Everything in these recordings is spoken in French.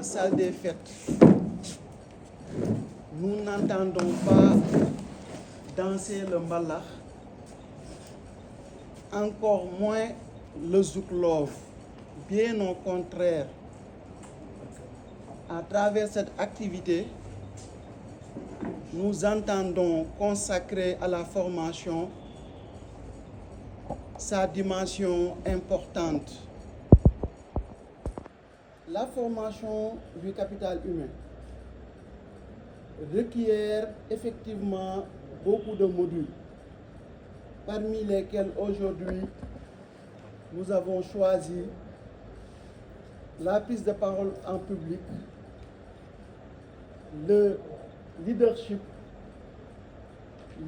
salle des fêtes, nous n'entendons pas danser le mbalax, encore moins le zouklov. Bien au contraire, à travers cette activité, nous entendons consacrer à la formation sa dimension importante. La formation du capital humain requiert effectivement beaucoup de modules, parmi lesquels aujourd'hui nous avons choisi la prise de parole en public, le leadership,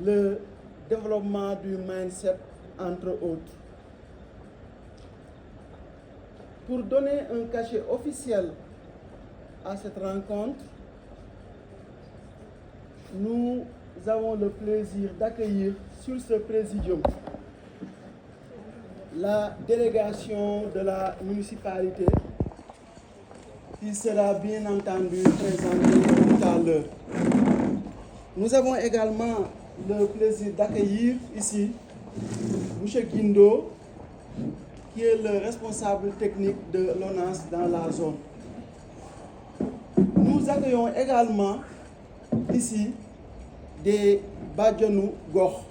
le développement du mindset, entre autres. Pour donner un cachet officiel à cette rencontre, nous avons le plaisir d'accueillir sur ce présidium la délégation de la municipalité qui sera bien entendu présentée tout à l'heure. Nous avons également le plaisir d'accueillir ici M. Guindo, qui est le responsable technique de l'ONAS dans la zone. Nous accueillons également ici des Badjanou Gor,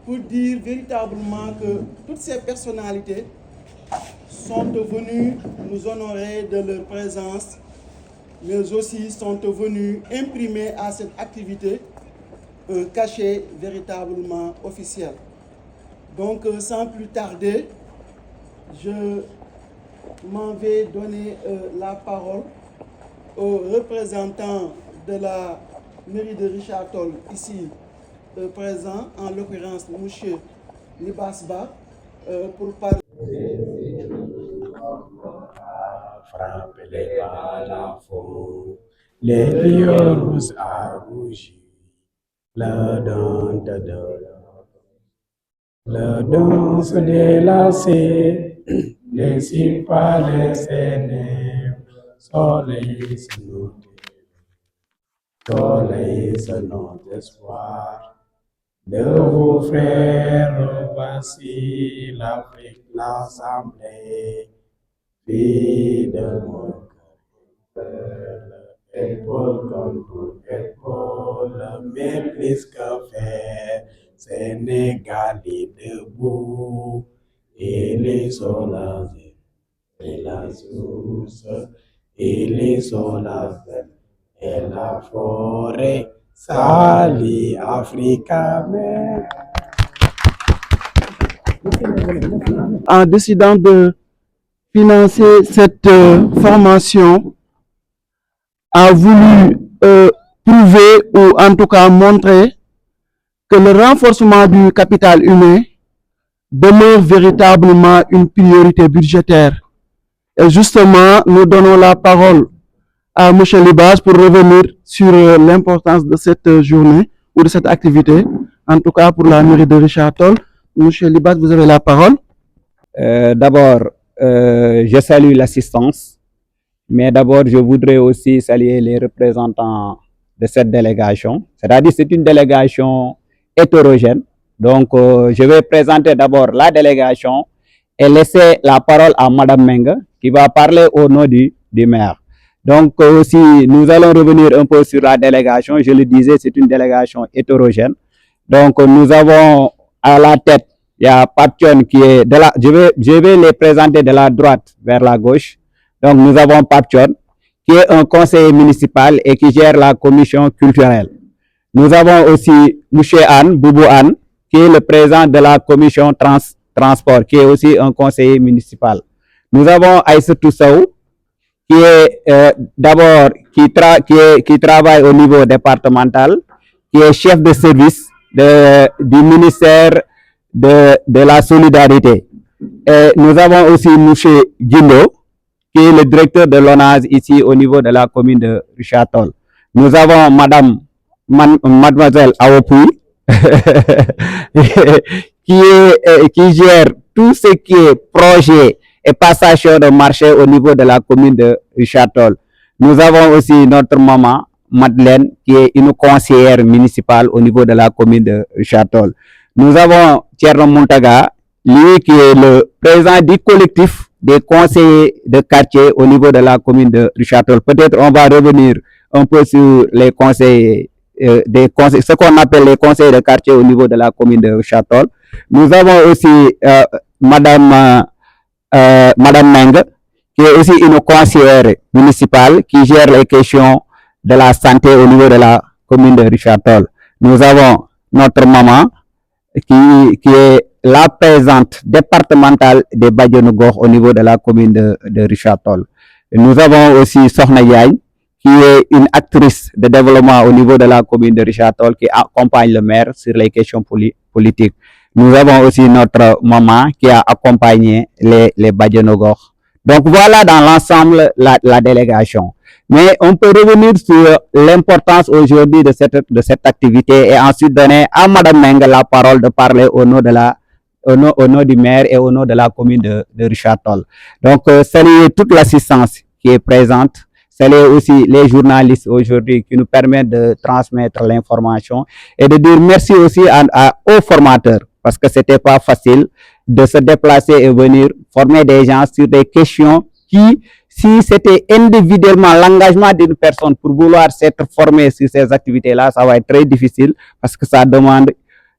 pour dire véritablement que toutes ces personnalités sont venues nous honorer de leur présence, mais aussi sont venues imprimer à cette activité un cachet véritablement officiel. Donc, sans plus tarder, je m'en vais donner la parole aux représentants de la mairie de Richard Toll, ici présent, en l'occurrence M. Libasba, pour parler. Frappe les balafons, les lions à rougir, la danse délacée, les pas les ténèbres, soleil c'est notre espoir. De vos frères, voici l'Afrique, l'Assemblée, fille de mon cœur, épaule contre épaule, mais plus que faire, Sénégal est debout, et les soldats, et la source, et les soldats, et la forêt. Sali Africa. En décidant de financer cette formation, a voulu prouver ou en tout cas montrer que le renforcement du capital humain demeure véritablement une priorité budgétaire. Et justement, nous donnons la parole à M. Libas pour revenir sur l'importance de cette journée ou de cette activité, en tout cas pour la mairie de Richard Toll. M. Libas, vous avez la parole. D'abord, je salue l'assistance, mais d'abord, je voudrais aussi saluer les représentants de cette délégation. C'est-à-dire c'est une délégation hétérogène. Donc, je vais présenter d'abord la délégation et laisser la parole à Mme Menga, qui va parler au nom du maire. Donc aussi, nous allons revenir un peu sur la délégation. Je le disais, c'est une délégation hétérogène. Donc nous avons à la tête, il y a Paption qui est de la... Je vais les présenter de la droite vers la gauche. Donc nous avons Paption, qui est un conseiller municipal et qui gère la commission culturelle. Nous avons aussi M. Anne, Boubou Anne, qui est le président de la commission transport, qui est aussi un conseiller municipal. Nous avons Aïssatou Sow, qui est d'abord qui travaille au niveau départemental, qui est chef de service du ministère de la solidarité. Et nous avons aussi M. Guindo, qui est le directeur de l'ONAS ici au niveau de la commune de Richard Toll. Nous avons Mademoiselle Awopoui, qui gère tout ce qui est projet et passation de marché au niveau de la commune de Richard Toll. Nous avons aussi notre maman, Madeleine, qui est une conseillère municipale au niveau de la commune de Richard Toll. Nous avons Thierno Montaga, lui qui est le président du collectif des conseillers de quartier au niveau de la commune de Richard Toll. Peut-être on va revenir un peu sur les conseils, ce qu'on appelle les conseils de quartier au niveau de la commune de Richard Toll. Nous avons aussi Madame Meng, qui est aussi une conseillère municipale qui gère les questions de la santé au niveau de la commune de Richard Toll. Nous avons notre maman qui est la présidente départementale des Badjanogor au niveau de la commune de Richard Toll. Nous avons aussi Sokhna Yaye, qui est une actrice de développement au niveau de la commune de Richard Toll, qui accompagne le maire sur les questions politiques. Nous avons aussi notre maman qui a accompagné les Badjanogor. Donc voilà dans l'ensemble la délégation. Mais on peut revenir sur l'importance aujourd'hui de cette activité et ensuite donner à Madame Meng la parole de parler au nom du maire et au nom de la commune de Richard Toll. Donc saluer toute l'assistance qui est présente, saluer aussi les journalistes aujourd'hui qui nous permettent de transmettre l'information et de dire merci aussi aux formateurs parce que c'était pas facile de se déplacer et venir former des gens sur des questions qui, si c'était individuellement l'engagement d'une personne pour vouloir s'être formé sur ces activités-là, ça va être très difficile parce que ça demande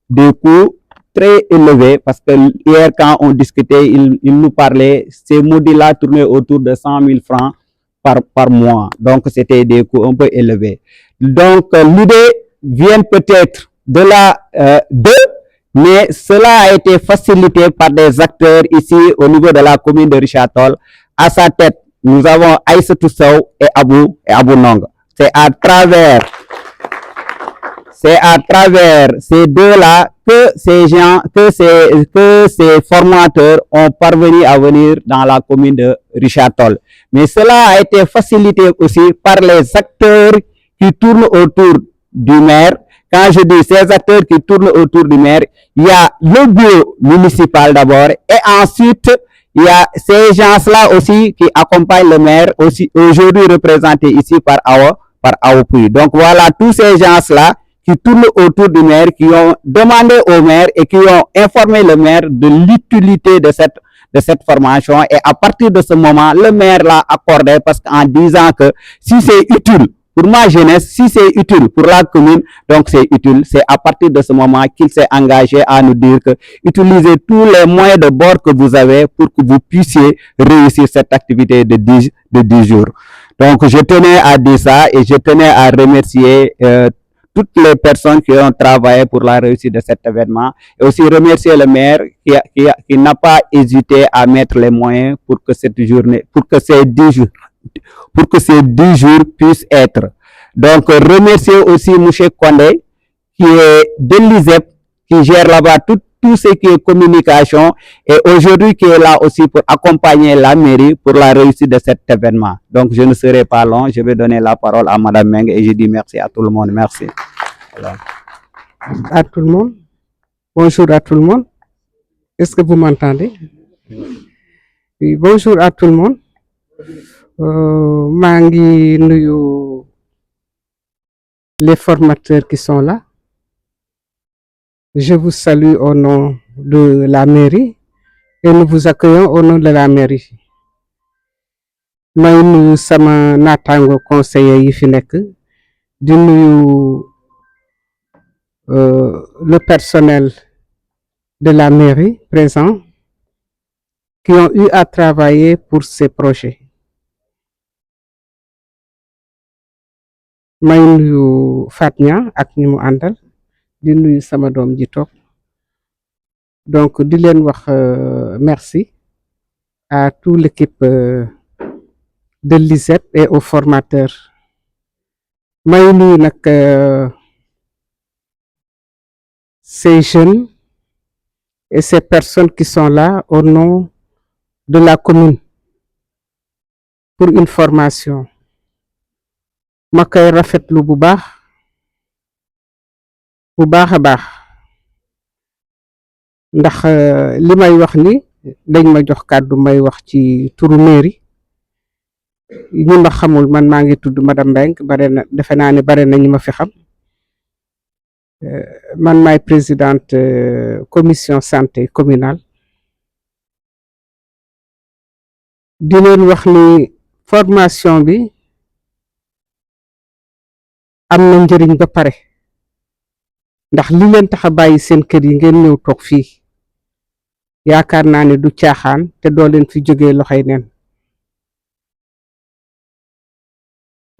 des coûts très élevés parce que hier quand on discutait, il nous parlait, ces modules-là tournaient autour de 100 000 francs par mois. Donc c'était des coûts un peu élevés. Donc l'idée vient peut-être de mais cela a été facilité par des acteurs ici au niveau de la commune de Richard Toll. À sa tête, nous avons Aïssatou Sow et Abou Nong. C'est à travers ces deux-là que ces gens, que ces formateurs ont parvenu à venir dans la commune de Richard Toll. Mais cela a été facilité aussi par les acteurs qui tournent autour du maire. Quand je dis ces acteurs qui tournent autour du maire, il y a le bureau municipal d'abord et ensuite il y a ces gens-là aussi qui accompagnent le maire, aussi aujourd'hui représentés ici par AOPUI. Donc voilà tous ces gens-là qui tournent autour du maire, qui ont demandé au maire et qui ont informé le maire de l'utilité de cette formation. Et à partir de ce moment, le maire l'a accordé parce qu'en disant que si c'est utile pour ma jeunesse, si c'est utile pour la commune, donc c'est utile. C'est à partir de ce moment qu'il s'est engagé à nous dire que utilisez tous les moyens de bord que vous avez pour que vous puissiez réussir cette activité de 10 jours. Donc je tenais à dire ça et je tenais à remercier toutes les personnes qui ont travaillé pour la réussite de cet événement et aussi remercier le maire qui n'a pas hésité à mettre les moyens pour que cette journée, pour que ces 10 jours puissent être. Donc, remercier aussi M. Kondé, qui est de l'ISEP, qui gère là-bas tout ce qui est communication et aujourd'hui qui est là aussi pour accompagner la mairie pour la réussite de cet événement. Donc, je ne serai pas long, je vais donner la parole à Mme Meng et je dis merci à tout le monde. Merci. Voilà. À tout le monde. Bonjour à tout le monde. Est-ce que vous m'entendez? Oui, bonjour à tout le monde. Mangi nuyu les formateurs qui sont là. Je vous salue au nom de la mairie et nous vous accueillons au nom de la mairie. May nuyu sama natango conseiller yi fi nek di nuyu le personnel de la mairie présent qui ont eu à travailler pour ces projets. May nuyu Fatnia ak ñi mu àndal di nuyu sama doom ji toog donc di leen wax merci à toute l'équipe de l'ISEP et aux formateurs. May nuyu nag ces jeunes et ces personnes qui sont là au nom de la commune pour une formation. Ma koy rafetlu bu baax a baax ndax li may wax ni dañ ma jox kàddu may wax ci turu mairie ñi ma xamul man maa ngi tudd madame Mbengue bare na defe naa ne bare na ñi ma fi xam man maay présidente commission santé communale di leen wax ni formation bi am na njëriñ ba pare ndax li leen tax a bàyyi seen kër yi ngeen ñëw toog fii yaakaar naa ne du caaxaan te doo leen fi jógee loxoy neen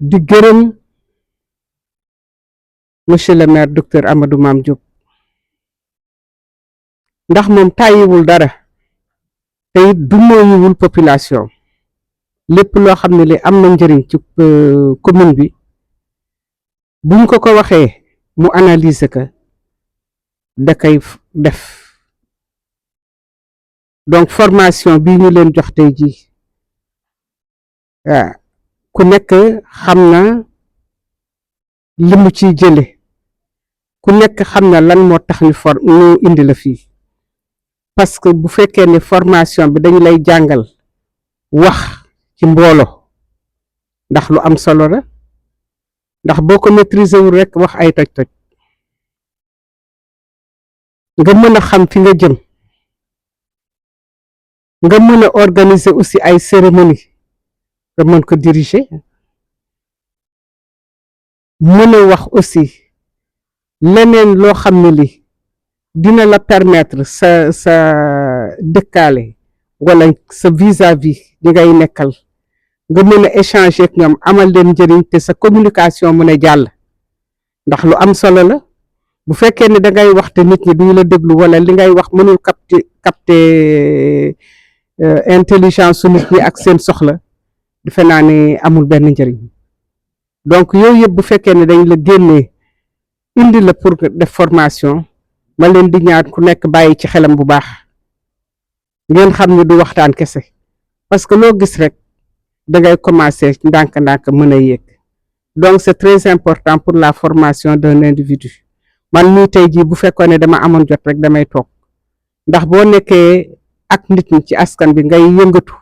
di gërëm monsieur le maire docteur Amadou Mame Diop ndax moom tàyyiwul dara te it du mooyuwul population lépp loo xam ne li am na njëriñ ci commune bi buñ ko ko waxee mu analyser ko da koy def donc formation bii ñu leen jox tey jii ku nekk xam na li mu ciy jële ku nekk xam na lan moo tax ñu indi la fii parce que bu fekkee ne formation bi dañu lay jàngal wax ci mbooloo ndax lu am solo la ndax boo ko maîtriser wul rekk wax ay toj-toj nga mën a xam fi nga jëm nga mën a organiser aussi ay cérémonie nga mën ko diriger mën a wax aussi leneen loo xam ne li dina la permettre sa dëkkaale wala sa vis-à-vis ñi ngay nekkal nga mën a échanger ak ñoom amal leen njëriñ te sa communication mën a jàll ndax lu am solo la bu fekkee ne da ngay wax te nit ñi duñu la déglu wala li ngay wax mënul capter intelligence su nit ñi ak seen soxla defe naa ne amul benn njëriñ donc yooyu yëpp bu fekkee ne dañ la génnee indi la pour def formation ma leen di ñaan ku nekk bàyyi ci xelam bu baax ngeen xam ne du waxtaan kese parce que loo gis rek da ngay commencer ndànk-ndànk mën a yéeg donc c'est très important pour la formation d'un individu man mii tey jii bu fekkoon ne dama amoon jot rek damay toog ndax boo nekkee ak nit ñi ci askan bi ngay yëngatu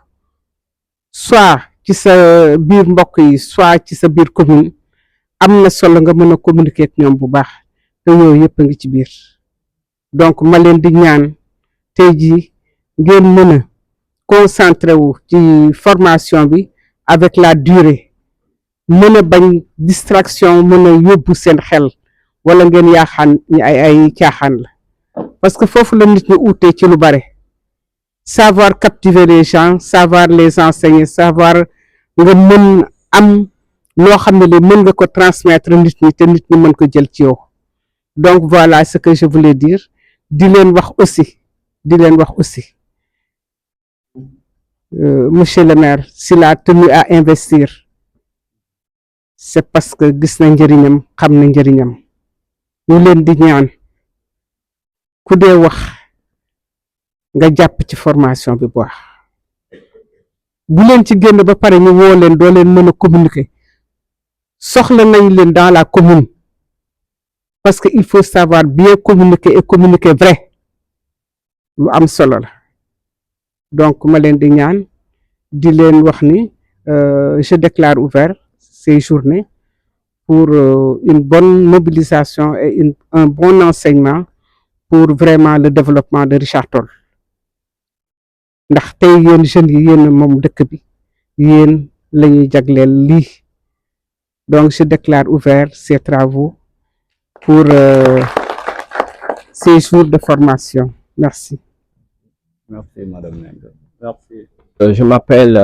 soit ci sa biir mbokk yi soit ci sa biir commune am na solo nga mën a communiquer ak ñoom bu baax te yooyu yëpp a ngi ci biir donc ma leen di ñaan tey jii ngeen mën a concentré wu ci formation bi avec la durée mën a bañ distraction mën a yóbbu seen xel wala ngeen yaaxaan ñi ay caaxaan la parce que foofu la nit ñi uutee ci lu bare savoir captiver les gens savoir les enseigner savoir nga mën am loo xam ne li mën nga ko transmettre nit ñi te nit ñi mën ko jël ci yow donc voilà ce que je voulais dire di leen wax aussi monsieur le maire s'il a tenu à investir c'est parce que gis na njëriñam xam na njëriñam ñu leen di ñaan ku dee wax nga jàpp ci formation bi bu baax bu leen ci génn ba pare ñu woo leen doo leen mën a communiquer soxla nañ leen dans la commune parce que il faut savoir bien communiquer et communiquer vrai lu am solo la donc ma leen di ñaan di leen wax ni je déclare ouvert ces journées pour une bonne mobilisation et un bon enseignement pour vraiment le développement de Richard Toll ndax tey yéen jeunes yi yéen moom dëkk bi yéen la ñuy jagleel lii donc je déclare ouvert ces travaux pour ces jours de formation. Merci. Merci, Madame Mbengue. Merci. Je m'appelle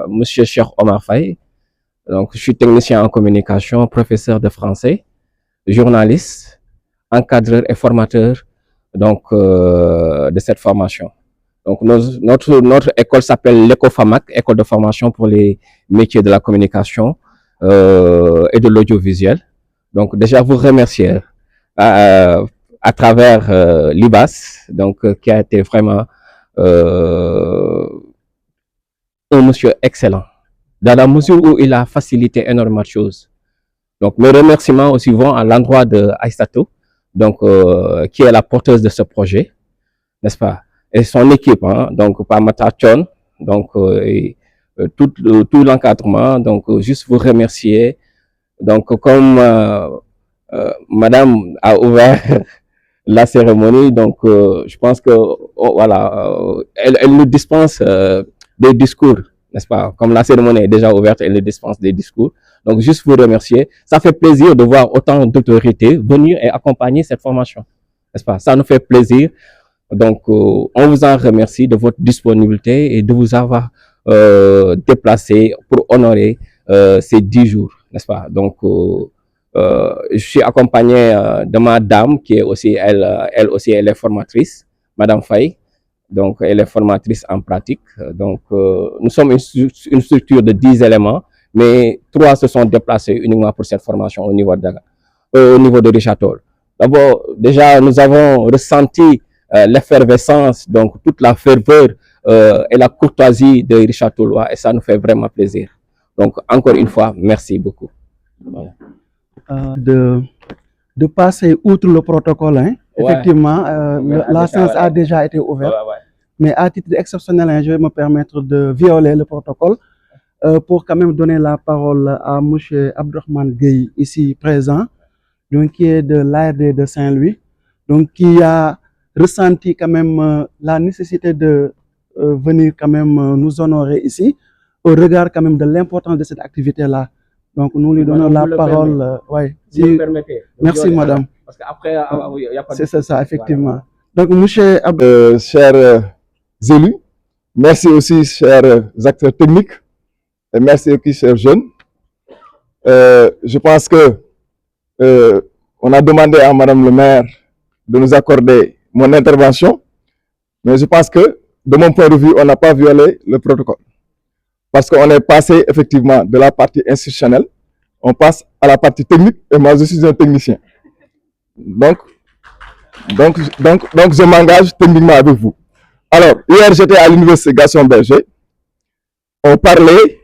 Monsieur Cheikh Omar Faye. Donc, je suis technicien en communication, professeur de français, journaliste, encadreur et formateur donc, de cette formation. Donc, notre école s'appelle l'ECOFAMAC, École de formation pour les métiers de la communication et de l'audiovisuel. Donc, déjà, vous remercier à travers l'IBAS, donc, qui a été vraiment un monsieur excellent, dans la mesure où il a facilité énormément de choses. Donc, mes remerciements aussi vont à l'endroit de Aïssatou, donc, qui est la porteuse de ce projet, n'est-ce pas? Et son équipe, hein, donc, Pamata Chon, donc, tout l'encadrement. Donc, juste vous remercier. Donc, comme Madame a ouvert la cérémonie, donc je pense que elle nous dispense des discours, n'est-ce pas? Comme la cérémonie est déjà ouverte, elle nous dispense des discours. Donc, juste vous remercier. Ça fait plaisir de voir autant d'autorités venir et accompagner cette formation, n'est-ce pas? Ça nous fait plaisir. Donc, on vous en remercie de votre disponibilité et de vous avoir déplacé pour honorer ces 10 jours, n'est-ce pas? Donc, je suis accompagné de ma dame qui est aussi, elle aussi, elle est formatrice, Madame Faye. Donc, elle est formatrice en pratique. Donc, nous sommes une structure de 10 éléments, mais 3 se sont déplacés uniquement pour cette formation au niveau de Richard Toll. D'abord, déjà, nous avons ressenti l'effervescence, donc toute la ferveur et la courtoisie de Richard Tollois, et ça nous fait vraiment plaisir. Donc, encore une fois, merci beaucoup. Voilà. De passer outre le protocole, hein. Ouais. Effectivement, la séance a déjà été ouverte, mais à titre exceptionnel, hein, je vais me permettre de violer le protocole pour quand même donner la parole à M. Abdourahmane Gueye, ici présent, donc, qui est de l'ARD de Saint-Louis, donc qui a ressenti quand même la nécessité de venir quand même nous honorer ici, au regard quand même de l'importance de cette activité-là. Donc, nous lui donnons la parole. Ouais, si vous me permettez. Merci, madame. Parce qu'après, il n'y a pas de... C'est ça, effectivement. Donc, monsieur chers élus, merci aussi, chers acteurs techniques, et merci aussi, chers jeunes. Je pense que on a demandé à madame le maire de nous accorder mon intervention, mais je pense que, de mon point de vue, on n'a pas violé le protocole. Parce qu'on est passé effectivement de la partie institutionnelle, on passe à la partie technique, et moi je suis un technicien. Donc je m'engage techniquement avec vous. Alors, hier j'étais à l'université Gaston Berger, on parlait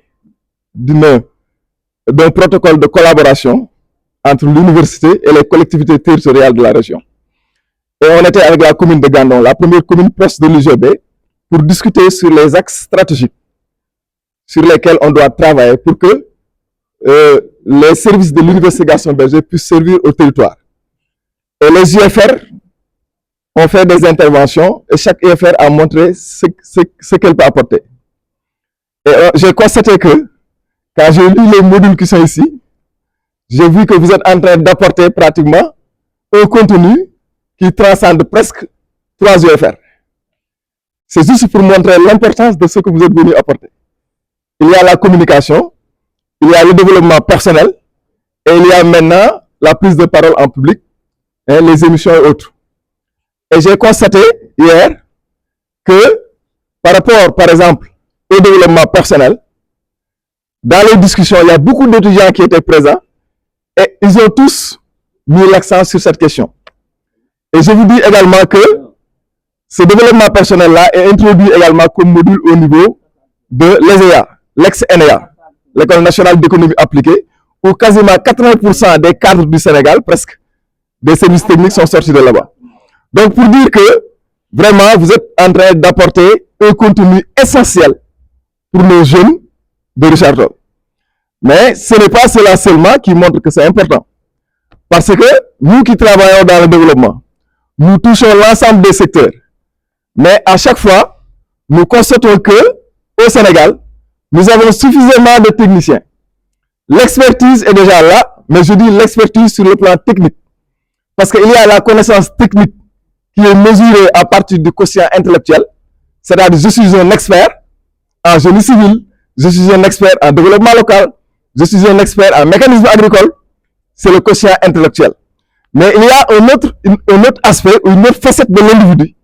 d'un protocole de collaboration entre l'université et les collectivités territoriales de la région. Et on était avec la commune de Gandon, la première commune proche de l'UGB, pour discuter sur les axes stratégiques sur lesquels on doit travailler pour que les services de l'université Gaston Berger puissent servir au territoire. Et les UFR ont fait des interventions et chaque UFR a montré ce qu'elle peut apporter. Et j'ai constaté que, quand j'ai lu les modules qui sont ici, j'ai vu que vous êtes en train d'apporter pratiquement un contenu qui transcende presque 3 UFR. C'est juste pour montrer l'importance de ce que vous êtes venu apporter. Il y a la communication, il y a le développement personnel, et il y a maintenant la prise de parole en public, hein, les émissions et autres. Et j'ai constaté hier que par rapport, par exemple, au développement personnel, dans les discussions, il y a beaucoup d'étudiants qui étaient présents et ils ont tous mis l'accent sur cette question. Et je vous dis également que ce développement personnel-là est introduit également comme module au niveau de l'ESEA, l'ex-ENEA, l'École nationale d'économie appliquée, où quasiment 80% des cadres du Sénégal, presque, des services techniques sont sortis de là-bas. Donc pour dire que vraiment vous êtes en train d'apporter un contenu essentiel pour nos jeunes de Richard Toll. Mais ce n'est pas cela seulement qui montre que c'est important. Parce que nous qui travaillons dans le développement, nous touchons l'ensemble des secteurs. Mais à chaque fois, nous constatons que au Sénégal, nous avons suffisamment de techniciens. L'expertise est déjà là, mais je dis l'expertise sur le plan technique. Parce qu'il y a la connaissance technique qui est mesurée à partir du quotient intellectuel. C'est-à-dire, je suis un expert en génie civil, je suis un expert en développement local, je suis un expert en mécanisme agricole. C'est le quotient intellectuel. Mais il y a un autre aspect, ou une autre facette de l'individu,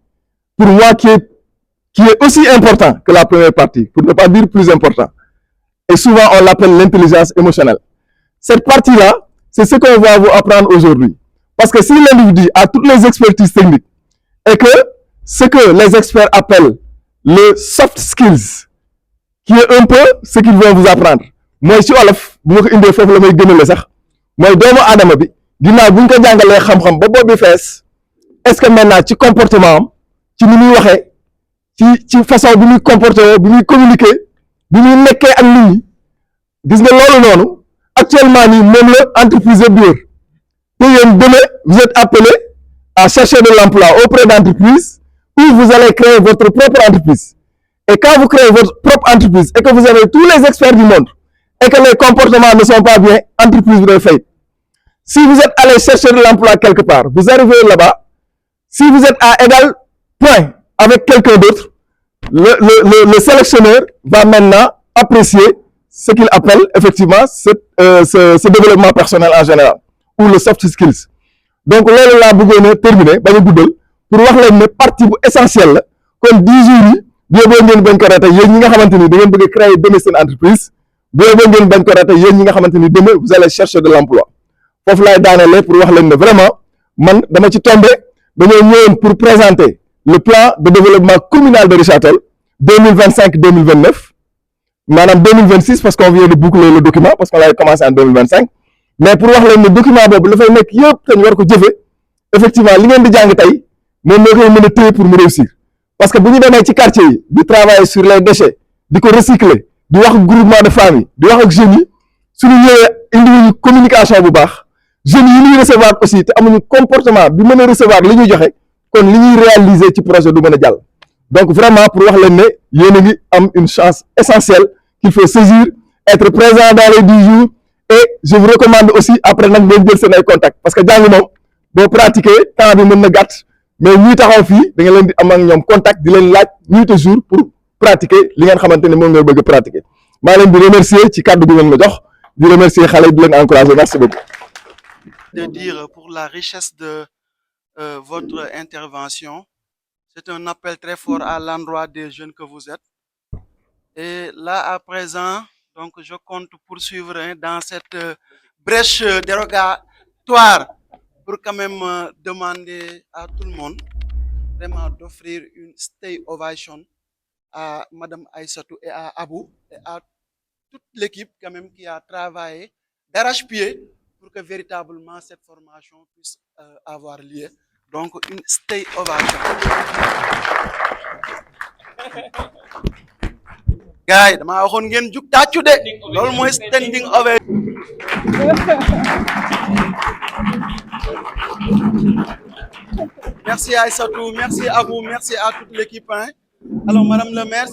pour moi, qui est aussi important que la première partie, pour ne pas dire plus important. Et souvent, on l'appelle l'intelligence émotionnelle. Cette partie-là, c'est ce qu'on va vous apprendre aujourd'hui. Parce que si l'individu a toutes les expertises techniques, et que ce que les experts appellent le soft skills, qui est un peu ce qu'ils vont vous apprendre. Moi, si Olaf, bu ma ko indee foofu la may gënale sax, mooy doomu aadama bi, ginnaaw bu ñu ko jàngalee xam-xam ba boobu fees, est-ce que maintenant ci comportement am, ci ni muy waxee, ci façon bi muy comporter, bi muy communiquer, bi ñu nekkee ak nit ñi gis nga loolu noonu actuellement nii moom la entreprise yëpp di wër te yéen demain vous êtes appelé à chercher de l'emploi auprès d'entreprises où vous allez créer votre propre entreprise. Et quand vous créez votre propre entreprise et que vous avez tous les experts du monde et que les comportements ne sont pas bien, entreprise vous fait. Si vous êtes allé chercher de l'emploi quelque part, vous arrivez là-bas, si vous êtes à égal point avec quelqu'un d'autre, le sélectionneur va maintenant apprécier ce qu'il appelle effectivement ce développement personnel en général, ou le soft skills. Donc loolu laa bëggoon a terminer bañ a guddal pour wax leen ne partie bu essentielle la kon 10 jours yi bu yóbboo ngeen bañ ko raté yéen ñi nga xamante ni da ngeen bëgg a créer demain seen entreprise bu yóbboo ngeen bañ ko raté yéen ñi nga xamante ni demain vous allez chercher de l'emploi foofu laay daanelee pour wax leen ne vraiment man dama ci tombé dañoo ñëwoon pour présenter le plan de développement communal de Richard-Toll 2025-2029 maanaam 2026 parce qu'on vient de boucler le document parce qu'on l'avait commencé en 2025 mais pour wax leen ne document boobu dafay nekk yëpp te ñu war ko jëfe effectivement li ngeen di jàng tey moom moo koy mën a téye pour mu réussir parce que bu ñu demee ci quartier yi di travailler sur les déchets di ko recycler di wax groupement de femmes yi di wax ak jeunes yi suñu ñëwee indiwuñu communication bu baax jeunes yi ñuy recevoir aussi te amuñu comportement bi mën a recevoir li ñuy joxe kon li ñuy réaliser ci projet du mën a jàll donc vraiment pour wax leen ne yéen a ngi am une chance essentielle qu'il faut saisir être présent dans les 10 jours et je vous recommande aussi après nag ngeen jël seen ay contact parce que jàng moom boo pratiquer temps bi mën na gàtt mais ñuy taxaw fii da nga leen di am ak ñoom contact di leen laaj nuit et jour pour pratiquer li ngeen xamante ne moom nga bëgg a pratiquer maa leen di remercier ci kàddu gu ngeen ma jox di remercier xale yi di leen encourager merci beaucoup. De dire pour la richesse de votre intervention. C'est un appel très fort à l'endroit des jeunes que vous êtes. Et là, à présent, donc, je compte poursuivre dans cette brèche dérogatoire pour quand même demander à tout le monde vraiment d'offrir une stay ovation à Madame Aïssatou et à Abou et à toute l'équipe quand même qui a travaillé d'arrache-pied pour que véritablement cette formation puisse avoir lieu. Donc, une stay ovation. Gars yi damaa waxoon ngeen jug tàccu de loolu mooy standing ovation. Merci Aïssatou, merci à vous, merci à toute l'équipe. Alors, Madame le maire,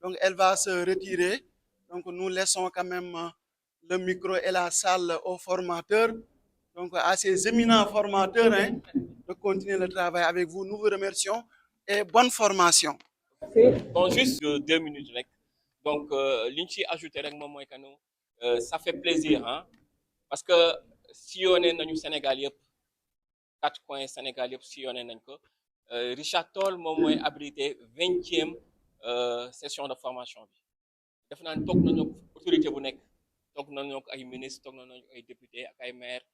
donc elle va se retirer. Donc, nous laissons quand même le micro et la salle aux formateurs. Donc, à ces éminents formateurs, de continuer le travail avec vous. Nous vous remercions et bonne formation. Bon, juste 2 minutes rek. Donc, li ñu ciy ajouté rek moom mooy que ça fait plaisir parce que sillonné nañu Sénégal yëpp 4 coins Sénégal yëpp sillonné nañ ko Richard-Toll moom mooy abrité 20e session de formation bi def naa ne toog nañu autorité bu nekk toog nañu ay ministres toog nañu ay députés ak ay maires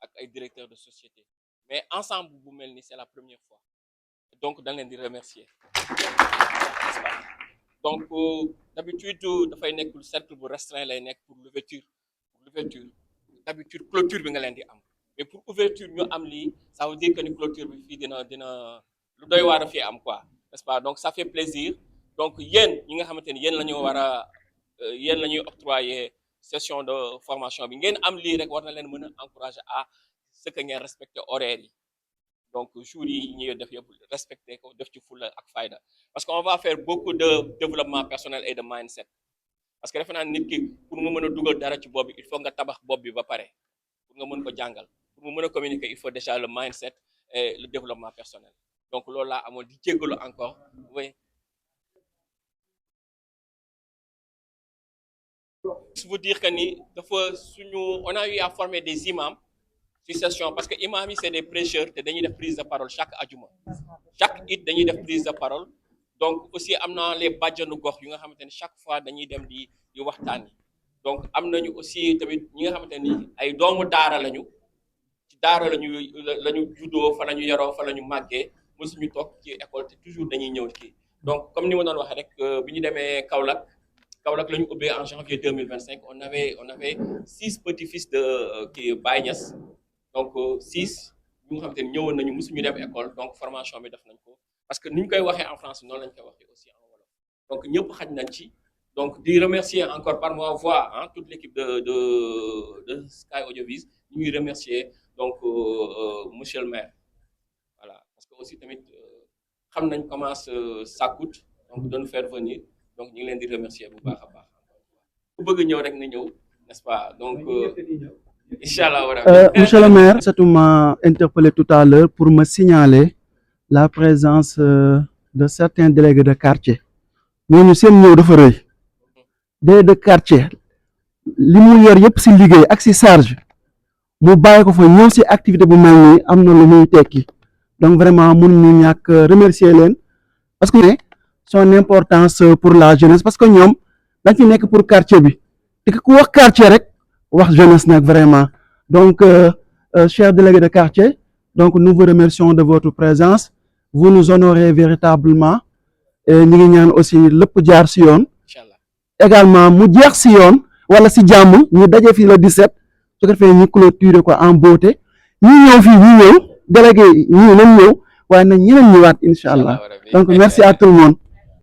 ak ay directeurs de société mais ensemble bu mel ni c'est la première fois donc dañ leen di remercier. Donc d'habitude dafay nekk cercle bu restreint lay nekk pour l'ouverture d'habitude clôture bi nga leen di am mais pour ouverture ñu am lii ça veut dire que ni clôture bi fii dina lu doy waar a fii am quoi n'est-ce pas donc ça fait plaisir donc yéen ñi nga xamante ni yéen la ñu war a yéen la ñuy octroyer session de formation bi ngeen am lii rek war na leen mën a encourager à ce que ngeen respecter horaire yi donc jours yi ñuy def yëpp respecter ko def ci fulla ak fayda parce qu'on va faire beaucoup de développement personnel et de mindset parce que defe naa nit ki pour mu mën a dugal dara ci bopp bi il faut nga tabax bopp bi ba pare pour nga mën ko jàngal pour mu mën a communiquer il faut déjà le mindset et le développement personnel donc loolu laa amoon di jéggalu encore oui. Je vous dire que ni dafa suñu on a eu à former des imams ci session parce que imam yi c'est des prêcheurs te dañuy def prise de parole chaque ajuma chaque it dañuy def prise de parole donc aussi am na les bàjjanu gox yu nga xamante ni chaque fois dañuy dem di waxtaan yi donc am nañu aussi tamit ñi nga xamante ni ay doomu daara lañu ci daara lañu juddoo fa lañu yaroo fa lañu màggee mosuñu toog ci école te toujours dañuy ñëw kii donc comme ni ma doon waxee rek bi ñu demee Kaolack la ñu ubbee en janvier 2025 on avait 6 petits-fils de kii Baye Niass donc 6 ñu nga xamante ni ñëwoon nañu mosuñu dem école donc formation bi def nañ ko parce que ni ñu koy waxee en France noonu lañ koy waxee aussi en wolof donc ñëpp xaj nañ ci donc di remercier encore par ma voix toute l'équipe de Sky Audiovis ñuy remercier donc monsieur le maire voilà parce que aussi tamit xam nañ comment ça coûte donc de nous faire venir donc ñu ngi leen di remercier bu baax a baax ku bëgg ñëw rek na ñëw n'est-ce pas donc Inch'Allah. Monsieur le maire, ça m'a interpellé tout à l'heure pour me signaler la présence de certains délégués de quartier. Nous sommes ñëw dafa reuy. Délégué de quartier li mu yor yépp ci liggéey ak ci charge mu bàyyi ko fa ñëw ci activité bu mel nii am na lu muy tekki donc vraiment mënuñu ñàkk remercier leen parce que son importance pour la jeunesse parce que ñoom dañ fi nekk pour quartier bi te ku wax quartier rek wax jeunesse nag vraiment donc chers délégués de quartier donc nous vous remercions de votre présence vous nous honorez véritablement et ñu ngi ñaan aussi lépp jaar ci yoon également mu jeex ci yoon wala ci jàmm ñu daje fii le 17 su ko defee ñu clôturer ko en beauté ñi ñëw fii ñu ñëw délégué ñi nañ ñëw waaye nañ ñeneen ñëwaat incha allah donc merci à tout le monde